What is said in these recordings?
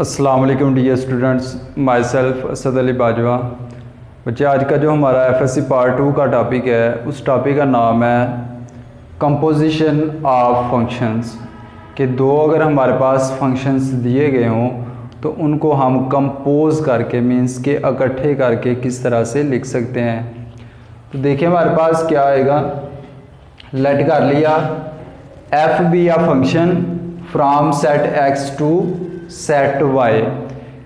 अस्सलाम वालेकुम dear students, my self Asad Ali Bajwa. बच्चे, आज का जो हमारा एफएससी पार्ट 2 का टॉपिक है, उस टॉपिक का नाम है कंपोजिशन ऑफ फंक्शंस। कि दो अगर हमारे पास फंक्शंस दिए गए हों तो उनको हम कंपोज करके मीन्स के इकट्ठे करके किस तरह से लिख सकते हैं। तो देखिए हमारे पास क्या आएगा। लेट कर लिया एफ बी या function from set x to set y,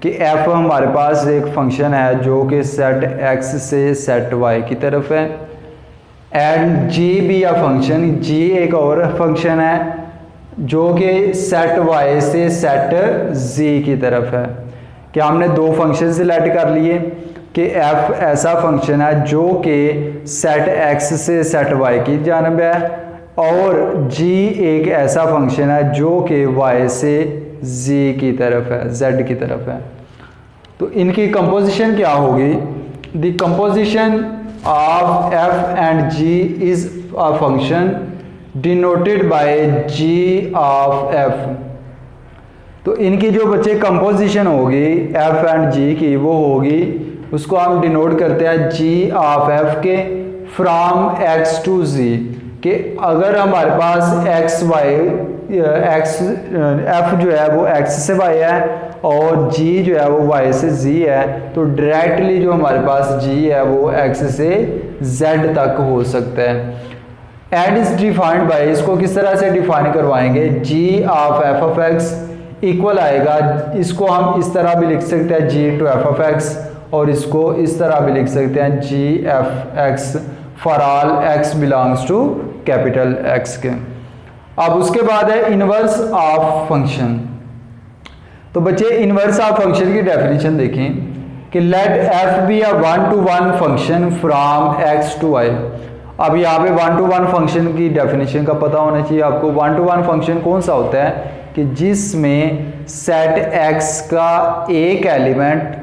कि एफ हमारे पास एक फंक्शन है जो कि सेट एक्स से सेट वाई की तरफ है। एंड जी भी या फंक्शन, जी एक और फंक्शन है जो कि सेट वाई से सेट जी की तरफ है। कि हमने दो फंक्शन सेलेक्ट कर लिए कि एफ ऐसा फंक्शन है जो कि सेट एक्स से सेट वाई की जानब है, और जी एक ऐसा फंक्शन है जो कि वाई से जी की तरफ है, जेड की तरफ है। तो इनकी कंपोजिशन क्या होगी? The composition of f and g is a function denoted by g of f. तो इनकी जो बच्चे कंपोजिशन होगी एफ एंड जी की, वो होगी, उसको हम डिनोट करते हैं जी ऑफ एफ के फ्रॉम एक्स टू जी। कि अगर हमारे पास एक्स वाई एक्स एफ जो है वो एक्स से वाई है और जी जो है वो वाई से जी है, तो डायरेक्टली जो हमारे पास जी है वो एक्स से जेड तक हो सकता है। एंड इज डिफाइंड बाय, इसको किस तरह से डिफाइन करवाएंगे? G of F of X equal आएगा, इसको हम इस तरह भी लिख सकते हैं G to F of X, और इसको इस तरह भी लिख सकते हैं G F X for all X belongs to capital X के। अब उसके बाद है इनवर्स ऑफ फंक्शन। तो बच्चे इनवर्स ऑफ फंक्शन की डेफिनेशन देखें कि let f be a one to one function from x to y. अब यहाँ पे वन टू वन फंक्शन की डेफिनेशन का पता होना चाहिए आपको। वन टू वन फंक्शन कौन सा होता है? कि जिसमें सेट एक्स का एक एलिमेंट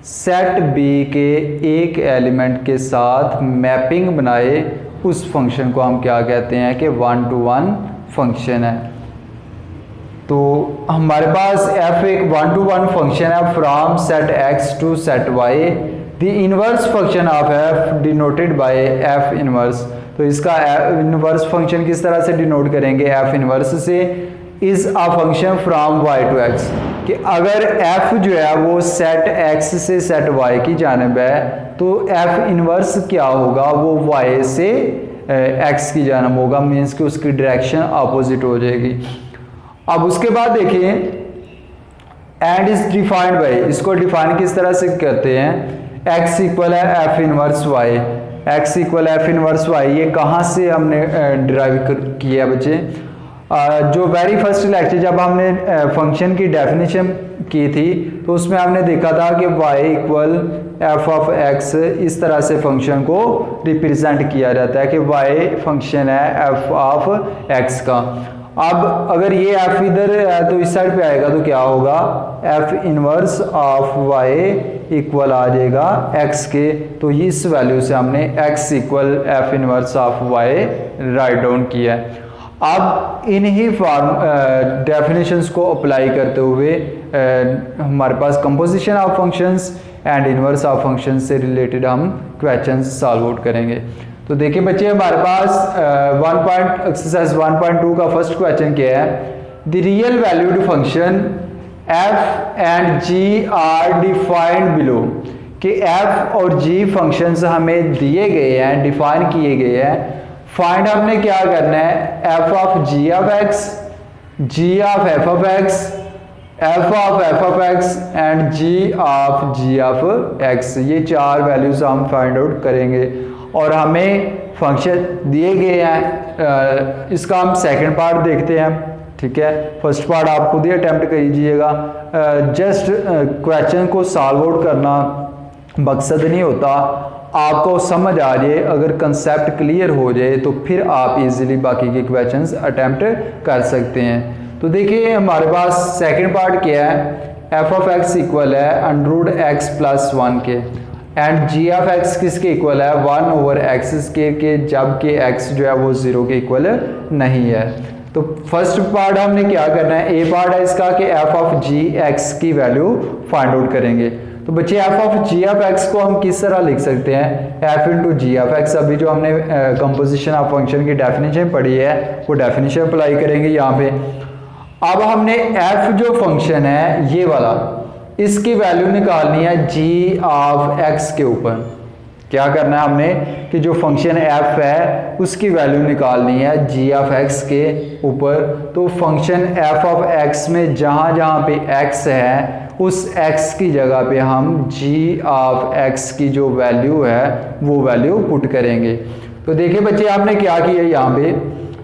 सेट बी के एक एलिमेंट के साथ मैपिंग बनाए, उस फंक्शन को हम क्या कहते हैं? कि वन टू वन फंक्शन है। तो हमारे पास f एक वन टू वन फंक्शन है from set x to set y। The inverse function of f denoted by f inverse. तो इसका इनवर्स फंक्शन किस तरह से डिनोट करेंगे? f इनवर्स से is a function from y to x। कि अगर f जो है वो सेट x से सेट y की जानब है तो f इनवर्स क्या होगा? वो y से x की जानब होगा, मीन्स कि उसकी डायरेक्शन अपोजिट हो जाएगी। अब उसके बाद देखिए एंड इज डिफाइंड बाय, इसको डिफाइन किस तरह से करते हैं? x इक्वल है f inverse y, x equal f inverse y. ये कहाँ से हमने डिराइव किया बच्चे? जो वेरी फर्स्ट लेक्चर जब हमने फंक्शन की डेफिनेशन की थी तो उसमें हमने देखा था कि y equal F of x, इस तरह से फंक्शन को रिप्रेजेंट किया जाता है कि y फंक्शन है एफ ऑफ एक्स का। अब अगर ये f इधर है तो इस साइड पे आएगा तो क्या होगा? f inverse of y equal आ जाएगा x के। तो इस वैल्यू से हमने x equal f inverse of y right down किया है। अब इन्हीं फॉर्म डेफिनेशंस को अप्लाई करते हुए हमारे पास composition of functions and inverse of functions से रिलेटेड हम क्वेश्चंस सॉल्व आउट करेंगे। तो देखिए बच्चे, हमारे पास एक्सरसाइज 1.2 का फर्स्ट क्वेश्चन क्या है? The real valued function f and g are defined below. कि f और g फंक्शंस हमें दिए गए हैं, डिफाइन किए गए हैं। फाइंड हमने क्या करना है? f of g of x, g of f of x, f of x and g of x। ये चार वैल्यूज हम फाइंड आउट करेंगे और हमें फंक्शन दिए गए हैं। इसका हम सेकंड पार्ट देखते हैं, ठीक है? फर्स्ट पार्ट आप खुद ही अटेम्प्ट कीजिएगा। जस्ट क्वेश्चन को सॉल्व आउट करना मकसद नहीं होता, आपको समझ आ जाए, अगर कंसेप्ट क्लियर हो जाए तो फिर आप इजीली बाकी के क्वेश्चंस अटेम्प्ट कर सकते हैं। तो देखिए हमारे पास सेकंड पार्ट क्या है? f ऑफ x इक्वल है अंडर x प्लस 1 के, एंड g ऑफ x किसके इक्वल है? 1 ओवर x के जबकि x जो है वो 0 के इक्वल नहीं है। तो फर्स्ट पार्ट हमने क्या करना है, ए पार्ट है इसका कि एफ ऑफ जी एक्स की वैल्यू फाइंड आउट करेंगे। तो बच्चे f of g of x को हम किस तरह लिख सकते हैं, f into g of x. अभी जो हमने कंपोजिशन ऑफ फंक्शन की डेफिनेशन पढ़ी है वो डेफिनेशन अप्लाई करेंगे यहाँ पे। अब हमने एफ जो फंक्शन है ये वाला, इसकी वैल्यू निकालनी है जी ऑफ एक्स के ऊपर। क्या करना है हमने कि जो फंक्शन एफ है उसकी वैल्यू निकालनी है जी ऑफ एक्स के ऊपर। तो फंक्शन एफ ऑफ एक्स में जहाँ जहाँ पे एक्स है उस x की जगह पे हम g ऑफ x की जो वैल्यू है वो वैल्यू पुट करेंगे। तो देखिए बच्चे आपने क्या किया यहाँ पे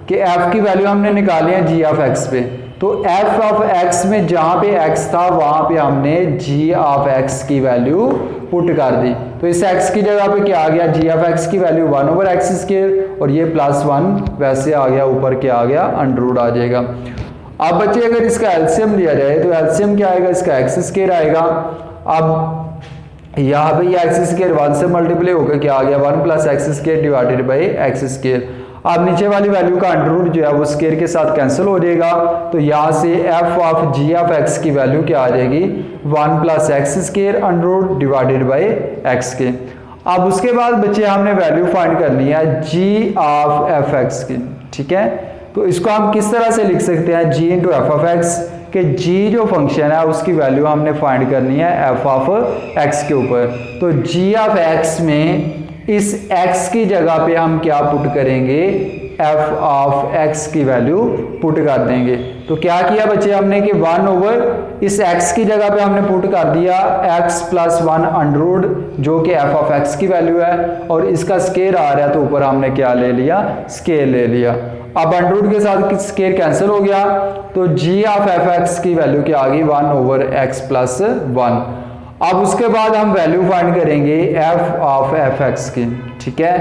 कि f की वैल्यू हमने निकाली है g ऑफ x पे। तो f ऑफ x में जहाँ पे x था वहाँ पे हमने g ऑफ x की वैल्यू पुट कर दी। तो इस x की जगह पे क्या आ गया, g ऑफ x की वैल्यू 1/x² और ये +1 वैसे आ गया, ऊपर क्या आ गया, अंडर आ जाएगा। अब बच्चे अगर इसका एलसीएम लिया जाए तो एलसीएम क्या आएगा, इसका x² आएगा। अब यहाँ पे ये x² 1 से मल्टीप्लाई होकर क्या आ गया, 1 + x² डिवाइडेड बाई x²। अब नीचे वाली वैल्यू का अंडर जो है वो स्केयर के साथ कैंसिल हो जाएगा। तो यहाँ से f of g of x की वैल्यू क्या आ जाएगी, 1 + x² under divided by x के। अब उसके बाद बच्चे हमने वैल्यू फाइंड करनी है g ऑफ f(x) की, ठीक है। तो इसको हम किस तरह से लिख सकते हैं, g into F of x, कि g जो फंक्शन है उसकी वैल्यू हमने फाइंड करनी है f ऑफ x के ऊपर। तो g ऑफ x में इस x की जगह पे हम क्या पुट करेंगे, f ऑफ x की वैल्यू पुट कर देंगे। तो क्या किया बच्चे हमने कि 1 इस x की जगह पे हमने पुट कर दिया x + 1 अंडर जो कि f ऑफ x की वैल्यू है, और इसका स्केयर आ रहा है तो ऊपर हमने क्या ले लिया, स्केयर ले लिया। अब अंडर के साथ स्केयर कैंसिल हो गया तो g ऑफ f(x) की वैल्यू क्या आ गई, 1/x + 1। अब उसके बाद हम वैल्यू फाइंड करेंगे f ऑफ f(x) की, ठीक है।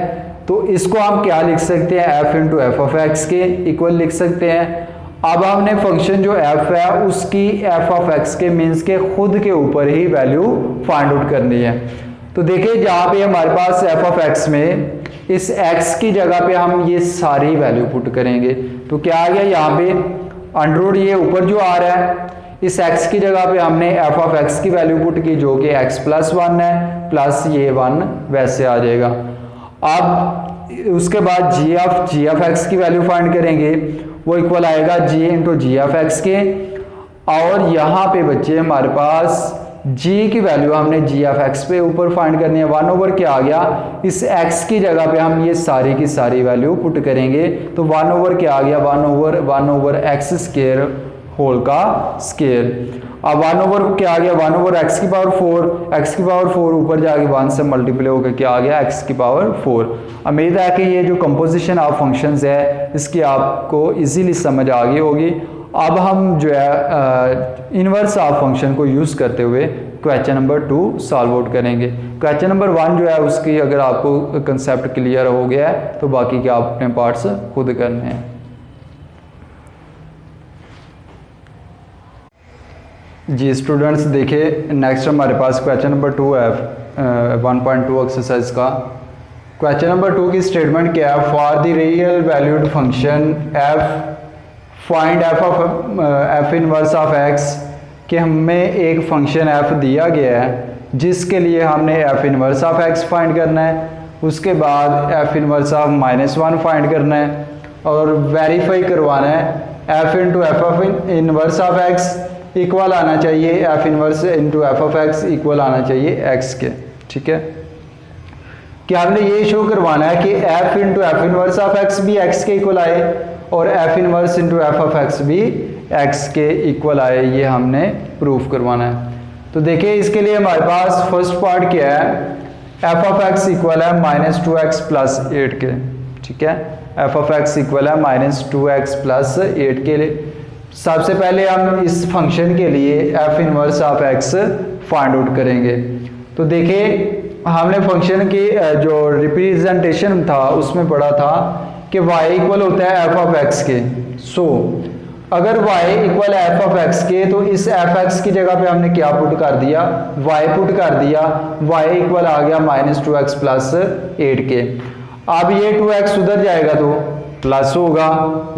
तो इसको हम क्या लिख सकते हैं, f into F of x के इक्वल लिख सकते हैं। अब हमने फंक्शन जो f है उसकी f ऑफ x के मीन्स के खुद के ऊपर ही वैल्यू फाइंड आउट करनी है। तो देखिए जहाँ पे हमारे पास f ऑफ x में इस x की जगह पे हम ये सारी वैल्यू पुट करेंगे। तो क्या आ गया यहाँ पे अंडर ये ऊपर जो आ रहा है, इस x की जगह पे हमने f ऑफ x की वैल्यू पुट की जो कि x + 1 है, प्लस ये 1 वैसे आ जाएगा। अब उसके बाद g ऑफ x की वैल्यू फाइंड करेंगे, वो इक्वल आएगा g into g of x के। और यहाँ पे बच्चे हमारे पास g की वैल्यू हमने g ऑफ x पे ऊपर फाइंड करनी है, 1 क्या आ गया, इस x की जगह पे हम ये सारी की सारी वैल्यू पुट करेंगे। तो 1 क्या आ गया, 1/x² होल का स्केयर। अब 1 क्या आ गया, 1/x की पावर 4, x की पावर 4 ऊपर जाके 1 से मल्टीप्लाई होकर क्या आ गया, x की पावर 4। उम्मीद है कि ये जो कंपोजिशन ऑफ फंक्शंस है इसकी आपको इजीली समझ आ गई होगी। अब हम जो है इन्वर्स ऑफ फंक्शन को यूज़ करते हुए क्वेश्चन नंबर 2 सॉल्व आउट करेंगे। क्वेश्चन नंबर 1 जो है उसकी अगर आपको कंसेप्ट क्लियर हो गया है तो बाकी के आप अपने पार्ट्स खुद करने हैं। जी स्टूडेंट्स देखिए नेक्स्ट हमारे पास क्वेश्चन नंबर 2 है 1.2 एक्सरसाइज का। क्वेश्चन नंबर 2 की स्टेटमेंट क्या है, for the real valued function f find f of f inverse of x, कि हमें एक फंक्शन f दिया गया है जिसके लिए हमने f inverse of x find करना है, उसके बाद f इनवर्स ऑफ -1 फाइंड करना है और वेरीफाई करवाना है f into F of inverse of x equal आना चाहिए f inverse into F of x equal आना चाहिए x के, ठीक है। क्या हमने ये शो करवाना है कि f into F inverse of x भी x के इक्वल आए और f inverse into F of x भी x के इक्वल आए, ये हमने प्रूफ करवाना है। तो देखिए इसके लिए हमारे पास फर्स्ट पार्ट क्या है, f ऑफ x इक्वल है -2x + 8 के, ठीक है। f ऑफ x इक्वल है -2x + 8 के लिए सबसे पहले हम इस फंक्शन के लिए f inverse of x find out करेंगे। तो देखिए हमने फंक्शन की जो रिप्रेजेंटेशन था उसमें पढ़ा था कि y इक्वल होता है f ऑफ x के। सो अगर y इक्वल है f ऑफ x के तो इस f(x) की जगह पे हमने क्या पुट कर दिया, y पुट कर दिया, y इक्वल आ गया -2x + 8 के। अब ये 2x उधर जाएगा तो प्लस होगा,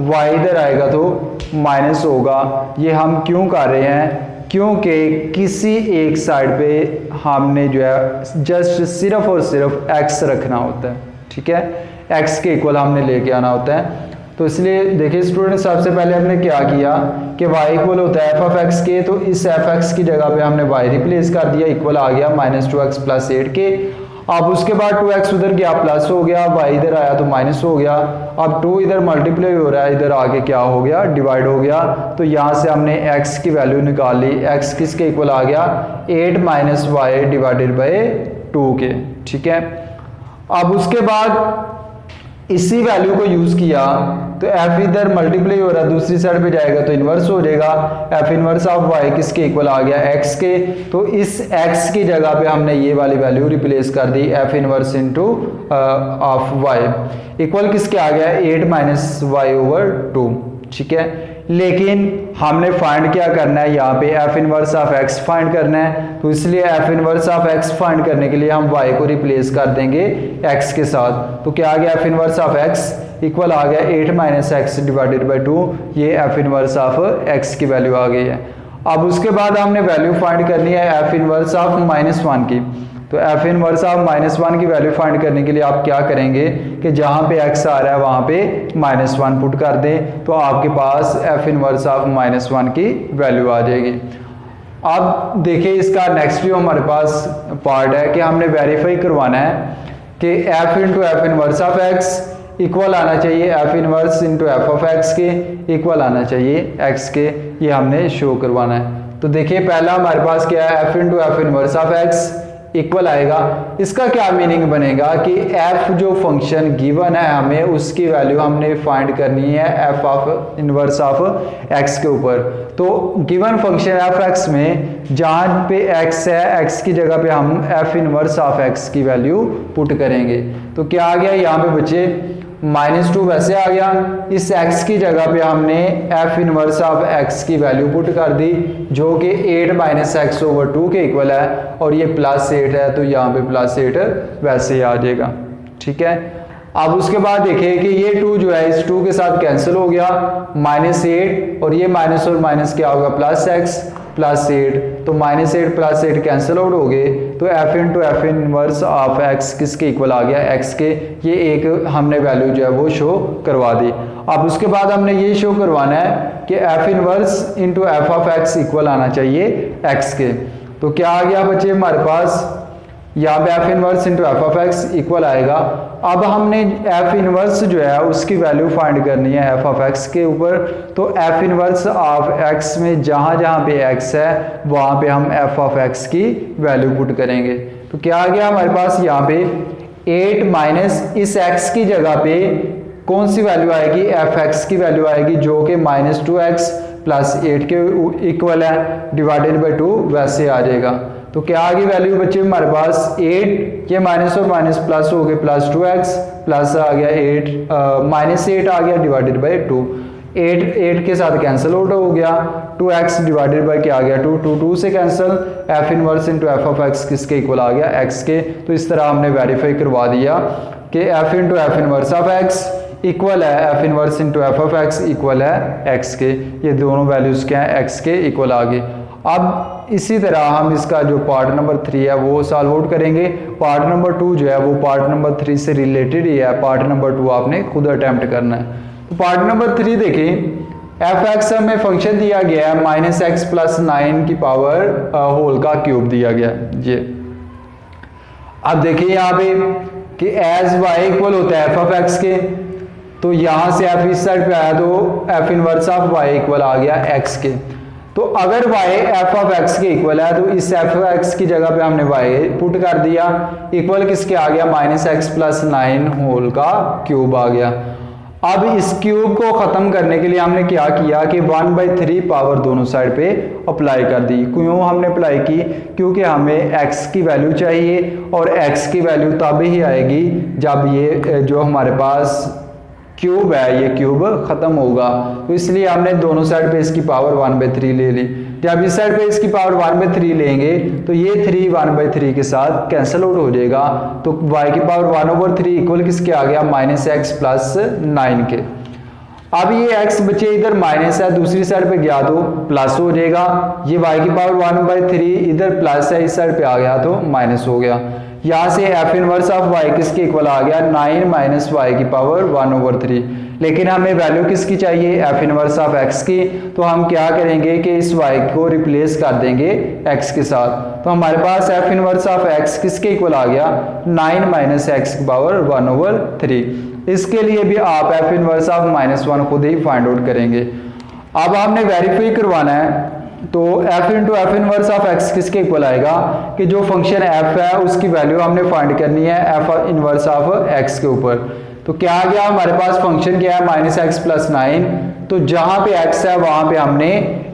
y इधर आएगा तो माइनस होगा। ये हम क्यों कर रहे हैं? क्योंकि किसी एक साइड पे हमने जो है जस्ट सिर्फ और सिर्फ x रखना होता है, ठीक है, x के इक्वल हमने लेके आना होता है। तो इसलिए देखिए स्टूडेंट, सबसे पहले हमने क्या किया कि y इक्वल होता है f(x) के, तो इस f(x) की जगह पे हमने y रिप्लेस कर दिया, इक्वल आ गया -2x + 8 के। अब उसके बाद 2x उधर गया प्लस हो गया, y इधर आया तो माइनस हो गया। अब 2 इधर मल्टीप्लाई हो रहा है, इधर आके क्या हो गया, डिवाइड हो गया। तो यहाँ से हमने x की वैल्यू निकाल ली, x किसके इक्वल आ गया, 8 - y डिवाइडेड बाय 2 के, ठीक है। अब उसके बाद इसी वैल्यू को यूज किया तो f इधर मल्टीप्लाई हो रहा है, दूसरी साइड पे जाएगा तो इन्वर्स हो जाएगा। f इन्वर्स ऑफ y किसके इक्वल आ गया, x के। तो इस x की जगह पे हमने ये वाली वैल्यू रिप्लेस कर दी, f inverse into of y equal किसके आ गया, 8 - y/2, ठीक है। लेकिन हमने फाइंड क्या करना है, यहाँ पे f inverse of x find करना है। तो इसलिए f inverse of x find करने के लिए हम y को रिप्लेस कर देंगे x के साथ। तो क्या आ गया, f inverse of x equal आ गया 8 - x डिवाइडेड बाय 2, ये f इन्वर्स ऑफ x की वैल्यू आ गई है। अब उसके बाद हमने वैल्यू फाइंड करनी है f इन्वर्स ऑफ -1 की। तो f इन्वर्स ऑफ -1 की वैल्यू फाइंड करने के लिए आप क्या करेंगे कि जहां पे x आ रहा है वहां पे -1 पुट कर दें, तो आपके पास f इन्वर्स ऑफ -1 की वैल्यू आ जाएगी। अब देखिए इसका नेक्स्ट जो हमारे पास पार्ट है कि हमने वेरीफाई करवाना है कि f into F inverse of x equal आना चाहिए f inverse into F of x के, इक्वल आना चाहिए x के, ये हमने शो करवाना है। तो देखिए पहला हमारे पास क्या है, f into F inverse of x equal आएगा। इसका क्या मीनिंग बनेगा कि f जो फंक्शन गिवन है हमें उसकी वैल्यू हमने फाइंड करनी है f of inverse of x के ऊपर। तो गिवन फंक्शन f(x) में जहां पे x है, x की जगह पे हम f इनवर्स ऑफ x की वैल्यू पुट करेंगे। तो क्या आ गया यहाँ पे बच्चे, -2 वैसे आ गया, इस x की जगह पे हमने f इनवर्स ऑफ x की वैल्यू पुट कर दी जो कि 8 - x/2 के इक्वल है, और ये +8 है तो यहाँ पे +8 वैसे ही आ जाएगा, ठीक है। अब उसके बाद देखिए कि ये 2 जो है इस 2 के साथ कैंसिल हो गया, -8 और ये माइनस और माइनस क्या होगा, +x +8, तो -8 +8 कैंसिल आउट हो गए। तो f into F inverse of x किसके इक्वल आ गया, x के। ये एक हमने वैल्यू जो है वो शो करवा दी। अब उसके बाद हमने ये शो करवाना है कि f inverse into F of x equal आना चाहिए x के। तो क्या आ गया बच्चे हमारे पास, यहाँ पे f inverse into F of x equal आएगा। अब हमने f इनवर्स जो है उसकी वैल्यू फाइंड करनी है f ऑफ x के ऊपर। तो f इनवर्स ऑफ x में जहाँ जहाँ पे x है वहाँ पे हम f ऑफ x की वैल्यू पुट करेंगे। तो क्या आ गया हमारे पास यहाँ पे 8 माइनस इस x की जगह पे कौन सी वैल्यू आएगी, f(x) की वैल्यू आएगी जो कि -2x + 8 के इक्वल है, डिवाइडेड बाय 2 वैसे आ जाएगा। तो क्या आ गई वैल्यू बच्चे हमारे पास 8, ये माइनस और माइनस प्लस हो गए, +2x प्लस आ गया 8 -8 आ गया डिवाइडेड बाय 2, 8 के साथ कैंसिल आउट हो गया, 2x डिवाइडेड बाय क्या आ गया 2 से cancel, f inverse into F of x किसके इक्वल आ गया, x के। तो इस तरह हमने वेरीफाई करवा दिया कि f into F inverse of x equal है f inverse into F of x equal है x के। ये दोनों वैल्यूज क्या है, x के इक्वल आ गए। अब इसी तरह हम इसका जो पार्ट नंबर 3 है वो सॉल्व आउट करेंगे। पार्ट नंबर 2 जो है वो पार्ट नंबर 3 से रिलेटेड ही है, पार्ट नंबर 2 आपने खुद अटेम्प्ट करना है। तो पार्ट नंबर 3 देखें, f(x) हमें फंक्शन दिया गया है -x + 9 की पावर होल का क्यूब दिया गया ये। अब देखिए यहाँ पे कि एज y इक्वल होता है f ऑफ x के, तो यहाँ से f इस साइड पे आया तो f inverse of y equal आ गया x के। तो अगर y f ऑफ x के इक्वल है तो इस f ऑफ x की जगह पे हमने y पुट कर दिया, इक्वल किसके आ गया -x + 9 होल का क्यूब आ गया। अब इस क्यूब को खत्म करने के लिए हमने क्या किया कि 1/3 पावर दोनों साइड पे अप्लाई कर दी। क्यों हमने अप्लाई की, क्योंकि हमें x की वैल्यू चाहिए और x की वैल्यू तब ही आएगी जब ये जो हमारे पास क्यूब है ये क्यूब खत्म होगा। तो इसलिए हमने दोनों साइड पे इसकी पावर 1/3 ले ली। जब इस साइड पे इसकी पावर 1/3 लेंगे तो ये 3 1/3 के साथ कैंसिल आउट हो जाएगा, तो y की पावर 1/3 इक्वल किसके आ गया, -x प्लस 9 के। अब ये x बचे इधर माइनस है, दूसरी साइड पे गया तो प्लस हो जाएगा, ये y की पावर 1/3 इधर प्लस है, इस साइड पे आ गया तो माइनस हो गया। यहाँ से f इनवर्स ऑफ y किसके इक्वल आ गया, 9 माइनस y की पावर 1/3। लेकिन हमें वैल्यू किसकी चाहिए, f इनवर्स ऑफ x की, तो हम क्या करेंगे कि इस y को रिप्लेस कर देंगे x के साथ, तो हमारे पास f इनवर्स ऑफ x किसके इक्वल आ गया, 9 माइनस x की पावर 1/3। इसके लिए भी आप f इनवर्स ऑफ -1 खुद ही फाइंड आउट करेंगे। अब हमने वेरीफाई करवाना है, तो f into F inverse of x किसके इक्वल आएगा कि जो फंक्शन f है उसकी वैल्यू हमने फाइंड करनी है f इनवर्स ऑफ x के ऊपर। तो क्या आ गया हमारे पास, फंक्शन क्या है -x प्लस 9, तो जहां पे x है वहां पे हमने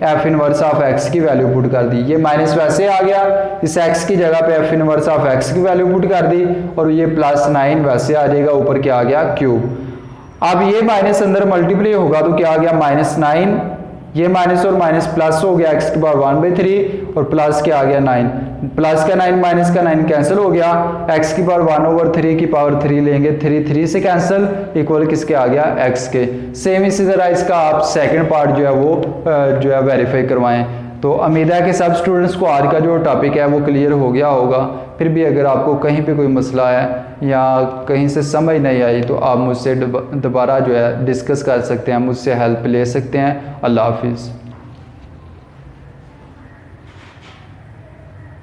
f इनवर्स ऑफ x की वैल्यू पुट कर दी, ये माइनस वैसे आ गया, इस x की जगह पे f इनवर्स ऑफ x की वैल्यू पुट कर दी, और ये +9 वैसे आ जाएगा, ऊपर क्या आ गया, क्यूब। अब ये माइनस अंदर मल्टीप्लाई होगा तो क्या आ गया, -9, ये माइनस और माइनस प्लस हो गया, x की पावर 1/3 और प्लस क्या आ गया 9, प्लस का 9 माइनस का 9 कैंसिल हो गया, x की पावर 1/3 की पावर 3 लेंगे, 3 से कैंसिल, इक्वल किसके आ गया, x के। सेम इसी तरह इसका आप सेकंड पार्ट जो है वो जो है वेरीफाई करवाएं। तो उम्मीद है कि सब स्टूडेंट्स को आज का जो टॉपिक है वो क्लियर हो गया होगा। फिर भी अगर आपको कहीं पे कोई मसला है या कहीं से समझ नहीं आई तो आप मुझसे दोबारा जो है डिस्कस कर सकते हैं, मुझसे हेल्प ले सकते हैं। अल्लाह हाफिज़।